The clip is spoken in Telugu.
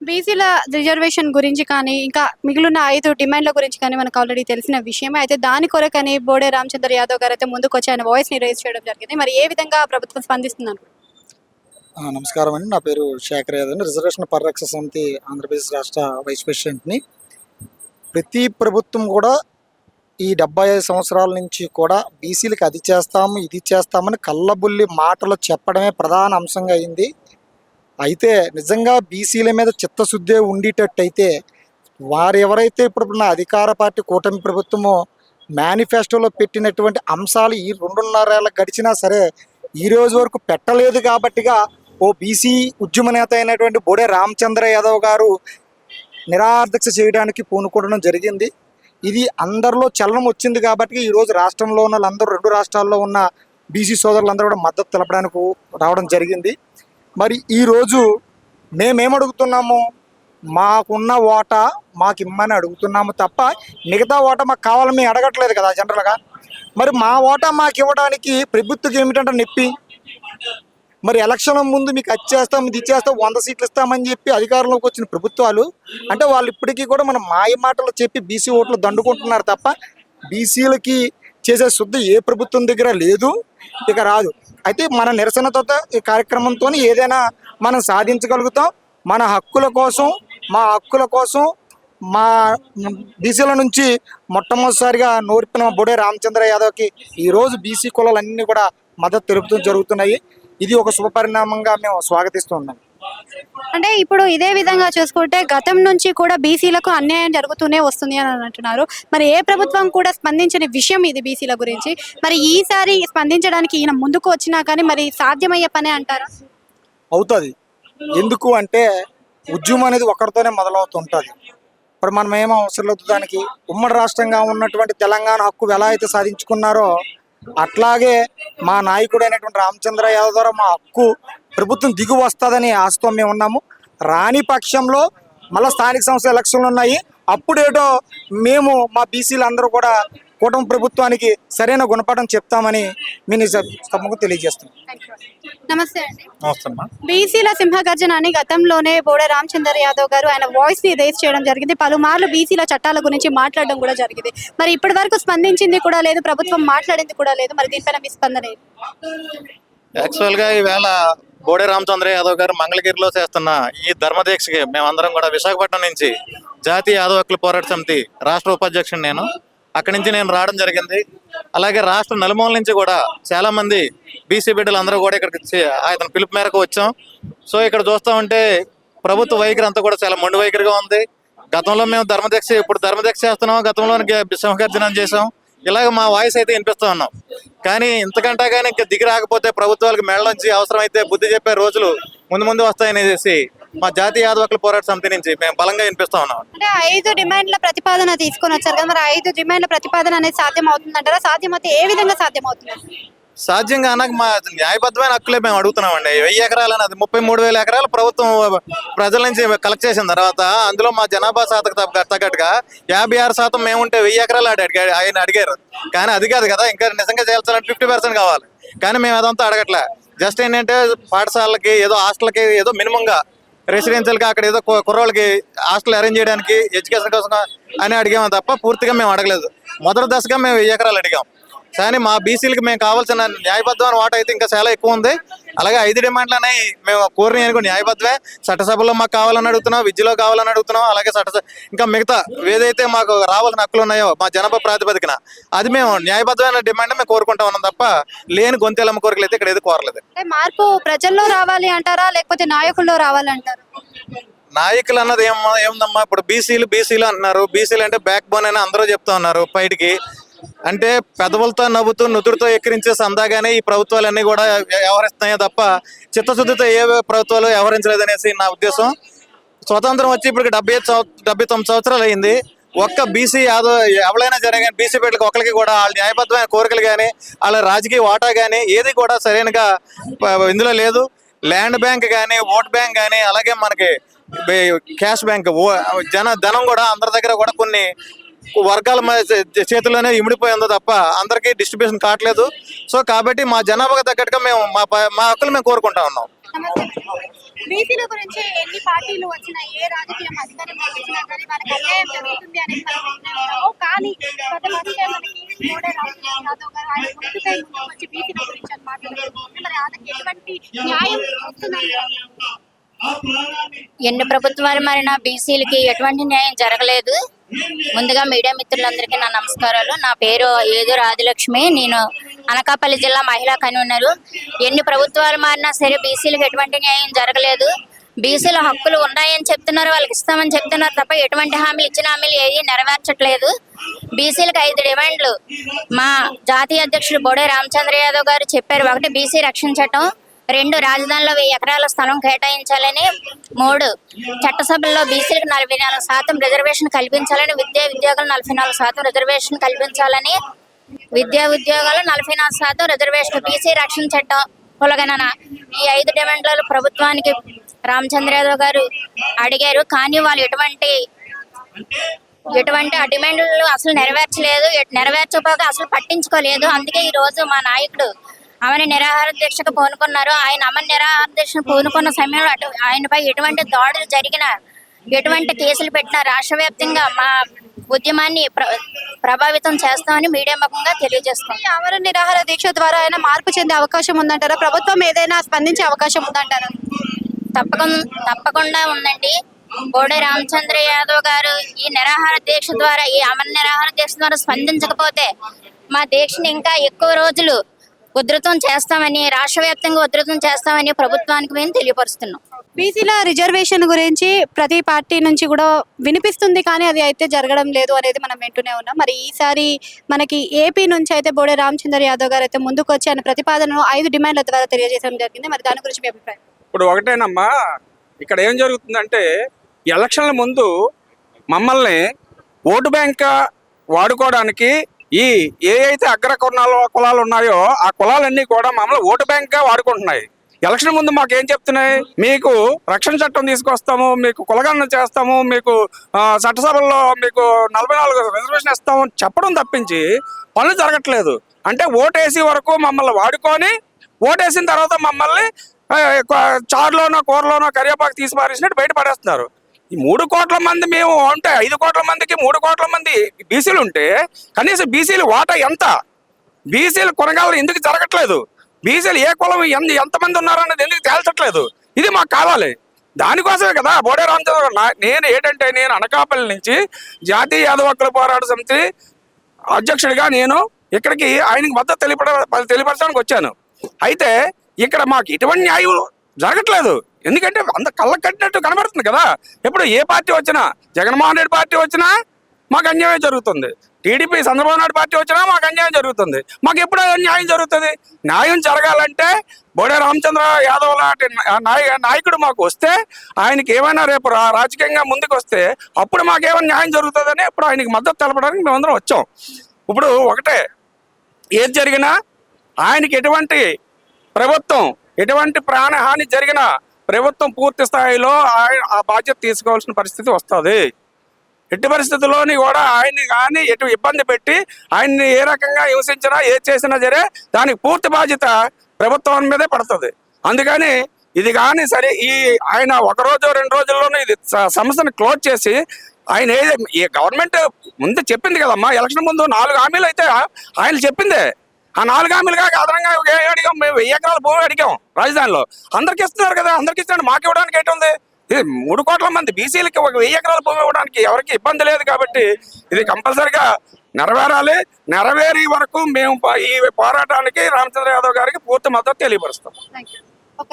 బీసీల రిజర్వేషన్ గురించి కానీ, ఇంకా మిగిలిన 5 డిమాండ్ల గురించి కానీ మనకు ఆల్రెడీ తెలిసిన విషయమే. అయితే దాని కొరకని బోడే రామచంద్ర యాదవ్ గారైతే ముందుకొచ్చి ఆయన వాయిస్‌ని రైజ్ చేయడం జరిగింది. మరి ఏ విధంగా ప్రభుత్వం స్పందిస్తుందను నమస్కారం అండి. నా పేరు శేఖర్ యాదవ్ అండి. రిజర్వేషన్ పరిరక్షణ సమితి ఆంధ్రప్రదేశ్ రాష్ట్ర వైస్ ప్రెసిడెంట్ని. ప్రతి ప్రభుత్వం కూడా ఈ 75 సంవత్సరాల నుంచి కూడా బీసీలకు అది చేస్తాము, ఇది చేస్తామని కళ్ళబుల్లి మాటలు చెప్పడమే ప్రధాన అంశంగా అయింది. అయితే నిజంగా బీసీల మీద చిత్తశుద్ధే ఉండేటట్టయితే వారు ఎవరైతే ఇప్పుడున్న అధికార పార్టీ కూటమి ప్రభుత్వమో మేనిఫెస్టోలో పెట్టినటువంటి అంశాలు ఈ 2.5 ఏళ్ళ గడిచినా సరే ఈ రోజు వరకు పెట్టలేదు. కాబట్టిగా ఓ బీసీ ఉద్యమ నేత అయినటువంటి బోడే రామచంద్ర యాదవ్ గారు నిరాదీక్ష చేయడానికి పూనుకోవడం జరిగింది. ఇది అందరిలో చలనం వచ్చింది కాబట్టి ఈరోజు రాష్ట్రంలో ఉన్న వాళ్ళందరూ 2 రాష్ట్రాల్లో ఉన్న బీసీ సోదరులందరూ కూడా మద్దతు తెలపడానికి రావడం జరిగింది. మరి ఈరోజు మేమేమడుగుతున్నాము, మాకున్న ఓటా మాకు ఇమ్మని అడుగుతున్నాము తప్ప మిగతా ఓటా మాకు కావాలని మేము అడగట్లేదు కదా జనరల్గా. మరి మా ఓటా మాకు ఇవ్వడానికి ప్రభుత్వం ఏమిటంటే నొప్పి. మరి ఎలక్షన్ ముందు మీకు అది చేస్తాం ఇది చేస్తాం 100 సీట్లు ఇస్తామని చెప్పి అధికారంలోకి వచ్చిన ప్రభుత్వాలు అంటే వాళ్ళు ఇప్పటికీ కూడా మన మాయ మాటలు చెప్పి బీసీ ఓట్లు దండుకుంటున్నారు తప్ప బీసీలకి చేసే శుద్ధి ఏ ప్రభుత్వం దగ్గర లేదు, ఇక రాదు. అయితే మన నిరసనతో ఈ కార్యక్రమంతో ఏదైనా మనం సాధించగలుగుతాం. మన హక్కుల కోసం మా బీసీల నుంచి మొట్టమొదటిసారిగా నోరిపిన బోడే రామచంద్ర యాదవ్కి ఈరోజు బీసీ కులాలన్నీ కూడా మద్దతు తెలుపుతూ జరుగుతున్నాయి. ఇది ఒక శుభపరిణామంగా మేము స్వాగతిస్తున్నాం. అంటే ఇప్పుడు ఇదే విధంగా చూసుకుంటే గతం నుంచి కూడా బీసీలకు అన్యాయం జరుగుతూనే వస్తుంది అని అంటున్నారు. మరి ఏ ప్రభుత్వం కూడా స్పందించని విషయం ఇది బీసీల గురించి. మరి ఈసారి స్పందించడానికి ఈయన ముందుకు వచ్చినా కానీ మరి సాధ్యమయ్యే పనే అంటారా? అవుతుంది. ఎందుకు అంటే ఉద్యమం అనేది ఒకరితోనే మొదలవుతుంటుంది. ఇప్పుడు మనం ఏమో అవసరం లేదు దానికి. ఉమ్మడి రాష్ట్రంగా ఉన్నటువంటి తెలంగాణ హక్కు ఎలా అయితే సాధించుకున్నారో అట్లాగే మా నాయకుడైనటువంటి రామచంద్ర యాదవ్ ద్వారా మా హక్కు ప్రభుత్వం దిగు వస్తుందని ఆశతో మేము ఉన్నాము. రాని పక్షంలో మళ్ళీ స్థానిక సంస్థల ఎలక్షన్లు ఉన్నాయి. అప్పుడేటో మేము మా బీసీలు అందరూ కూడా కూటమి ప్రభుత్వానికి సరైన గుణపాఠం చెప్తామని మేము సభకు తెలియజేస్తున్నాం. నమస్తే అండి. నమస్తే. బీసీల సింహగర్జన అని గతంలోనే బోడే రామచంద్ర యాదవ్ గారు ఆయన వాయిస్ ని రేస్ చేయడం జరిగింది. పలుమార్లు బీసీల చట్టాల గురించి మాట్లాడడం కూడా జరిగింది. మరి ఇప్పటి వరకు స్పందించింది కూడా లేదు, ప్రభుత్వం మాట్లాడింది కూడా లేదు. మరి దీనిపైన మీ స్పందన ఏంటి? యాక్చువల్గా ఈవేళ బోడే రామచంద్ర యాదవ్ గారు మంగళగిరిలో చేస్తున్న ఈ ధర్మదీక్షకి మేమందరం కూడా విశాఖపట్నం నుంచి జాతీయ యాదవ్ హక్కుల పోరాట సమితి రాష్ట్ర ఉపాధ్యక్షుడు అక్కడి నుంచి నేను రావడం జరిగింది. అలాగే రాష్ట్ర నలుమూల నుంచి కూడా చాలా మంది బీసీ బిడ్డలు అందరూ కూడా ఇక్కడికి ఆయన పిలుపు మేరకు వచ్చాం. సో ఇక్కడ చూస్తూ ఉంటే ప్రభుత్వ వైఖరి అంతా కూడా చాలా మొండి వైఖరిగా ఉంది. గతంలో మేము ఇప్పుడు ధర్మదీక్ష చేస్తున్నాం, గతంలో సింహగర్జనం చేసాం. ఇలాగ మా వాయిస్ అయితే వినిపిస్తూ ఉన్నాం. కానీ ఇంతకంటా కానీ ఇంకా దిగి రాకపోతే ప్రభుత్వాలకు మెడలోంచి అవసరమైతే బుద్ధి చెప్పే రోజులు ముందు వస్తాయనేసి మా జాతీయ యాదవ్ హక్కుల పోరాట సమితి నుంచి మేము బలంగా వినిపిస్తా ఉన్నాం. అంటే 5 డిమాండ్ల ప్రతిపాదన తీసుకొని వచ్చారు కదా, మరి 5 డిమాండ్ల ప్రతిపాదన అనేది సాధ్యం అవుతుందంటారా? సాధ్యమైతే ఏ విధంగా సాధ్యమవుతుంది? సాధ్యంగా అనక మా న్యాయబద్ధమైన హక్కులే మేము అడుగుతున్నామండి. 1000 ఎకరాలని అది 33,000 ఎకరాలు ప్రభుత్వం ప్రజల నుంచి కలెక్ట్ చేసిన తర్వాత అందులో మా జనాభా శాతకు తగ్గట్టుగా 56% మేముంటే 1000 ఎకరాలు ఆయన అడిగారు. కానీ అది కాదు కదా, ఇంకా నిజంగా చేయాల్సిన 50% కావాలి. కానీ మేము అదంతా అడగట్లే. జస్ట్ ఏంటంటే పాఠశాలకి ఏదో హాస్టల్కి ఏదో మినిమంగా రెసిడెన్షియల్గా అక్కడ ఏదో కుర్రోళ్ళకి హాస్టల్ అరేంజ్ చేయడానికి ఎడ్యుకేషన్ కోసం అని అడిగాము తప్ప పూర్తిగా మేము అడగలేదు. మొదటి దశగా మేము 1000 ఎకరాలు అడిగాం. కానీ మా బీసీలకి మేము కావాల్సిన న్యాయబద్ధమైన వాటా అయితే ఇంకా చాలా ఎక్కువ ఉంది. అలాగే 5 డిమాండ్లు అనేవి మేము కోరిన న్యాయబద్ధమే. చట్టసభలో మాకు కావాలని అడుగుతున్నాం, విద్యలో కావాలని అడుగుతున్నాం. అలాగే ఇంకా మిగతా ఏదైతే మాకు రావాల్సిన హక్కులు ఉన్నాయో మా జనాభా ప్రాతిపదికన అది మేము న్యాయబద్ధమైన డిమాండ్ మేము కోరుకుంటా ఉన్నాం తప్ప లేని గొంతెలమ్మ కోరికలు అయితే ఇక్కడ ఏది కోరలేదు. మార్పు ప్రజల్లో రావాలి అంటారా, లేకపోతే నాయకుల్లో రావాలంటారా? నాయకులు అన్నది ఏముందమ్మా, ఇప్పుడు బీసీలు అంటున్నారు. బీసీలు అంటే బ్యాక్ బోన్ అని అందరూ చెప్తా ఉన్నారు బయటికి. అంటే పెదవులతో నవ్వుతూ నుదురుతో ఎక్కిరించే సందాగానే ఈ ప్రభుత్వాలన్నీ కూడా వ్యవహరిస్తున్నాయో తప్ప చిత్తశుద్ధితో ఏ ప్రభుత్వాలు వ్యవహరించలేదనేసి నా ఉద్దేశం. స్వతంత్రం వచ్చి ఇప్పటికి 79 సంవత్సరాలు అయింది. ఒక్క బీసీ ఎవరైనా జరిగిన బీసీ బిడ్డలకు ఒకరికి కూడా వాళ్ళ న్యాయబద్ధమైన కోరికలు కానీ వాళ్ళ రాజకీయ వాటా కానీ ఏది కూడా సరైనగా ఇందులో లేదు. ల్యాండ్ బ్యాంక్ కానీ ఓట్ బ్యాంక్ కానీ అలాగే మనకి క్యాష్ బ్యాంక్ ధనం కూడా అందరి దగ్గర కూడా కొన్ని వర్గాల చేతుల్లోనే ఇమిడిపోయి ఉందో తప్ప అందరికీ డిస్ట్రిబ్యూషన్ కావట్లేదు. సో కాబట్టి మా జనాభాకు తగ్గట్టుగా మేము మా హక్కులు మేము కోరుకుంటా ఉన్నాం. బీసీల గురించి ఎన్ని పార్టీలు వచ్చినా ఏ రాజకీయం అధికారంలో వచ్చినా కానీ వాళ్ళకి అన్యాయం జరుగుతుంది అనేది మనం వింటున్నాము. కానీ గత వచ్చే మనకి కోడే రామచంద్ర యాదవ్ గారు ఆయన ముందుకు వచ్చి బీసీల గురించి అని మాట్లాడుతున్నారు. మరి వాళ్ళకి ఎటువంటి న్యాయం వస్తుందని ఎన్ని ప్రభుత్వాలు మారినా బీసీలకి ఎటువంటి న్యాయం జరగలేదు. ముందుగా మీడియా మిత్రులందరికీ నా నమస్కారాలు. నా పేరు ఏదూరు ఆదిలక్ష్మి. నేను అనకాపల్లి జిల్లా మహిళా కన్వీనరు. ఎన్ని ప్రభుత్వాలు మారినా సరే బీసీలకు ఎటువంటి న్యాయం జరగలేదు. బీసీల హక్కులు ఉన్నాయని చెప్తున్నారు, వాళ్ళకి ఇస్తామని చెప్తున్నారు తప్ప ఎటువంటి హామీలు ఇచ్చిన హామీలు ఏవి నెరవేర్చట్లేదు. బీసీలకు 5 డిమాండ్లు మా జాతీయ అధ్యక్షుడు బోడే రామచంద్ర యాదవ్ గారు చెప్పారు. 1 బీసీ రక్షణ చట్టం, 2 రాజధానిలో 1000 ఎకరాల స్థలం కేటాయించాలని, 3 చట్టసభల్లో బీసీలకు 44% రిజర్వేషన్ కల్పించాలని, ఉద్యోగాలు 44% రిజర్వేషన్ కల్పించాలని, ఉద్యోగాలు 44% రిజర్వేషన్, బీసీ రక్షణ చట్టం, కులగణన. ఈ 5 డిమాండ్లలో ప్రభుత్వానికి రామచంద్ర యాదవ్ గారు అడిగారు. కానీ వాళ్ళు ఎటువంటి ఆ డిమాండ్లు అసలు నెరవేర్చలేదు. నెరవేర్చకపోగా అసలు పట్టించుకోలేదు. అందుకే ఈ రోజు మా నాయకుడు అమర నిరాహార దీక్షకు పూనుకున్నారు. ఆయన అమర నిరాహార దీక్షను పూనుకున్న సమయంలో ఆయనపై ఎటువంటి దాడులు జరిగినా, ఎటువంటి కేసులు పెట్టినా రాష్ట్ర వ్యాప్తంగా మా ఉద్యమాన్ని ప్రభావితం చేస్తామని మీడియా ముఖంగా తెలియజేస్తాం. అమర నిరాహార దీక్ష ద్వారా ఆయన మార్పు చెందే అవకాశం ఉందంటారా? ప్రభుత్వం ఏదైనా స్పందించే అవకాశం ఉందంటారా? తప్పకుండా ఉందండి. బోడే రామచంద్ర యాదవ్ గారు ఈ నిరాహార దీక్ష ద్వారా, ఈ అమర నిరాహార దీక్ష ద్వారా స్పందించకపోతే మా దీక్షని ఇంకా ఎక్కువ రోజులు ఉధృతం చేస్తామని, రాష్ట్ర వ్యాప్తంగా ఉధృతం చేస్తామని ప్రభుత్వానికి మేము తెలియపరుస్తున్నాం. బీసీల రిజర్వేషన్ గురించి ప్రతి పార్టీ నుంచి కూడా వినిపిస్తుంది, కానీ అది అయితే జరగడం లేదు అనేది మనం వింటూనే ఉన్నాం. మరి ఈసారి మనకి ఏపీ నుంచి అయితే బోడే రామచంద్ర యాదవ్ గారు అయితే ముందుకు వచ్చి ఆయన ప్రతిపాదనను 5 డిమాండ్ల ద్వారా తెలియజేయడం జరిగింది. మరి దాని గురించి మీ అభిప్రాయం? ఇప్పుడు ఒకటేనమ్మా, ఇక్కడ ఏం జరుగుతుందంటే ఎలక్షన్ల ముందు మమ్మల్ని ఓటు బ్యాంక్ వాడుకోవడానికి ఈ ఏ అయితే అగ్ర కులాలు ఉన్నాయో ఆ కులాలన్నీ కూడా మమ్మల్ని ఓటు బ్యాంక్గా వాడుకుంటున్నాయి. ఎలక్షన్ ముందు మాకు ఏం చెప్తున్నాయి, మీకు రక్షణ చట్టం తీసుకొస్తాము, మీకు కులగణన చేస్తాము, మీకు చట్టసభల్లో మీకు 44 రిజర్వేషన్ ఇస్తాము చెప్పడం తప్పించి పనులు జరగట్లేదు. అంటే ఓటేసి వరకు మమ్మల్ని వాడుకొని, ఓటేసిన తర్వాత మమ్మల్ని చారులోనో కూరలోనో కరివేపాకు తీసి పారేసినట్టు బయట పడేస్తున్నారు. ఈ 3 కోట్ల మంది మేము ఉంటే 5 కోట్ల మందికి 3 కోట్ల మంది బీసీలు ఉంటే కనీసం బీసీలు వాటా ఎంత, బీసీలు కొనగాలని ఎందుకు జరగట్లేదు, బీసీలు ఏ కులం ఎంతమంది ఉన్నారన్నది ఎందుకు తేల్చట్లేదు, ఇది మాకు కావాలి. దానికోసమే కదా బోడే రామచంద్ర. నేను అనకాపల్లి నుంచి జాతీయ యాదవ హక్కుల పోరాట సమితి అధ్యక్షుడిగా నేను ఇక్కడికి ఆయనకి మద్దతు తెలియపరచడానికి వచ్చాను. అయితే ఇక్కడ మాకు ఎటువంటి న్యాయం జరగట్లేదు. ఎందుకంటే అంత కళ్ళకు కట్టినట్టు కనబడుతుంది కదా. ఇప్పుడు ఏ పార్టీ వచ్చినా, జగన్మోహన్ రెడ్డి పార్టీ వచ్చినా మాకు అన్యాయం జరుగుతుంది, టీడీపీ చంద్రబాబు నాయుడు పార్టీ వచ్చినా మాకు అన్యాయం జరుగుతుంది. మాకు ఎప్పుడు న్యాయం జరుగుతుంది? న్యాయం జరగాలంటే బోడే రామచంద్ర యాదవ్ లాంటి నాయకుడు మాకు వస్తే, ఆయనకి ఏమైనా రేపు రాజకీయంగా ముందుకు వస్తే అప్పుడు మాకేమైనా న్యాయం జరుగుతుందని ఇప్పుడు ఆయనకి మద్దతు తెలపడానికి మేమందరం వచ్చాం. ఇప్పుడు ఒకటే, ఏది జరిగినా ఆయనకి ఎటువంటి ప్రాణహాని జరిగినా ప్రభుత్వం పూర్తి స్థాయిలో ఆ బాధ్యత తీసుకోవాల్సిన పరిస్థితి వస్తుంది. ఎట్టి పరిస్థితుల్లోని కూడా ఆయన్ని కానీ ఎటు ఇబ్బంది పెట్టి ఆయన్ని ఏ రకంగా హింసించినా ఏది చేసినా సరే దానికి పూర్తి బాధ్యత ప్రభుత్వం మీదే పడుతుంది. అందుకని ఇది కానీ సరే ఆయన 1 రోజు 2 రోజుల్లోనే ఇది సంస్థను క్లోజ్ చేసి ఆయన ఈ గవర్నమెంట్ ముందు చెప్పింది కదమ్మా, ఎలక్షన్ ముందు 4 హామీలు అయితే ఆయన చెప్పిందే. ఆ 4 హామీలుగా అదనంగా అడిగాం, మేము 1000 ఎకరాల భూమి అడిగాం రాజధానిలో. అందరికి ఇస్తున్నారు కదా, అందరికి ఇస్తాడు, మాకు ఇవ్వడానికి ఏంటుంది? ఇది 3 కోట్ల మంది బీసీలకి 1000 ఎకరాల భూమి ఇవ్వడానికి ఎవరికి ఇబ్బంది లేదు. కాబట్టి ఇది కంపల్సరిగా నెరవేరాలి. నెరవేరే వరకు మేము ఈ పోరాటానికి రామచంద్ర యాదవ్ గారికి పూర్తి మద్దతు తెలియపరుస్తాం.